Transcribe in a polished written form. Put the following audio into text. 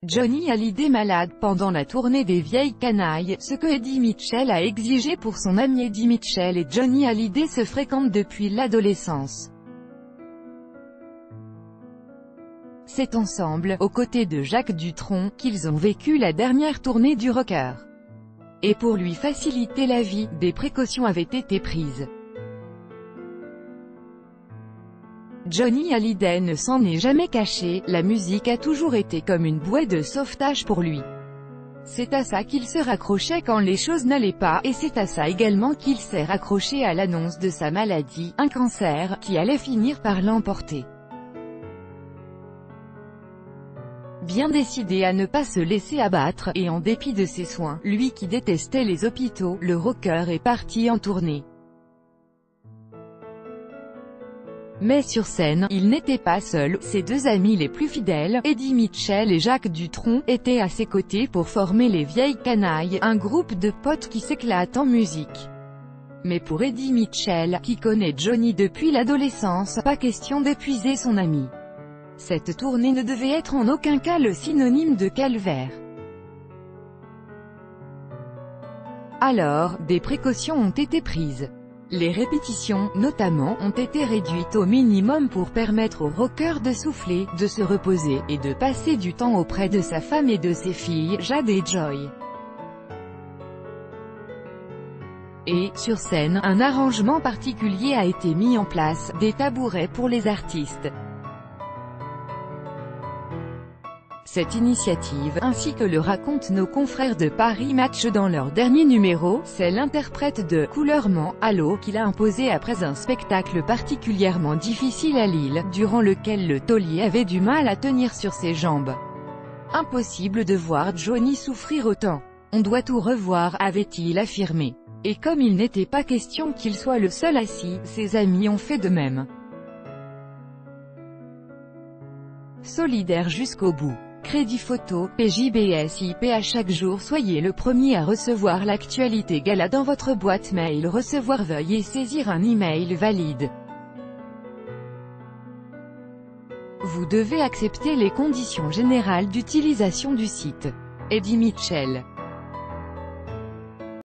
Johnny Hallyday malade pendant la tournée des Vieilles Canailles, ce que Eddie Mitchell a exigé pour son ami. Eddie Mitchell et Johnny Hallyday se fréquentent depuis l'adolescence. C'est ensemble, aux côtés de Jacques Dutronc, qu'ils ont vécu la dernière tournée du rocker. Et pour lui faciliter la vie, des précautions avaient été prises. Johnny Hallyday ne s'en est jamais caché, la musique a toujours été comme une bouée de sauvetage pour lui. C'est à ça qu'il se raccrochait quand les choses n'allaient pas, et c'est à ça également qu'il s'est raccroché à l'annonce de sa maladie, un cancer, qui allait finir par l'emporter. Bien décidé à ne pas se laisser abattre, et en dépit de ses soins, lui qui détestait les hôpitaux, le rocker est parti en tournée. Mais sur scène, il n'était pas seul, ses deux amis les plus fidèles, Eddie Mitchell et Jacques Dutronc, étaient à ses côtés pour former les Vieilles Canailles, un groupe de potes qui s'éclate en musique. Mais pour Eddie Mitchell, qui connaît Johnny depuis l'adolescence, pas question d'épuiser son ami. Cette tournée ne devait être en aucun cas le synonyme de calvaire. Alors, des précautions ont été prises. Les répétitions, notamment, ont été réduites au minimum pour permettre au rocker de souffler, de se reposer, et de passer du temps auprès de sa femme et de ses filles, Jade et Joy. Et, sur scène, un arrangement particulier a été mis en place, des tabourets pour les artistes. Cette initiative, ainsi que le racontent nos confrères de Paris Match dans leur dernier numéro, c'est l'interprète de « Couleurement » Allo qui l'a imposé après un spectacle particulièrement difficile à Lille, durant lequel le taulier avait du mal à tenir sur ses jambes. Impossible de voir Johnny souffrir autant. On doit tout revoir, avait-il affirmé. Et comme il n'était pas question qu'il soit le seul assis, ses amis ont fait de même. Solidaire jusqu'au bout. Crédit photo, PJBSIP. À chaque jour soyez le premier à recevoir l'actualité gala dans votre boîte mail. Recevoir, veuillez saisir un email valide. Vous devez accepter les conditions générales d'utilisation du site. Eddie Mitchell.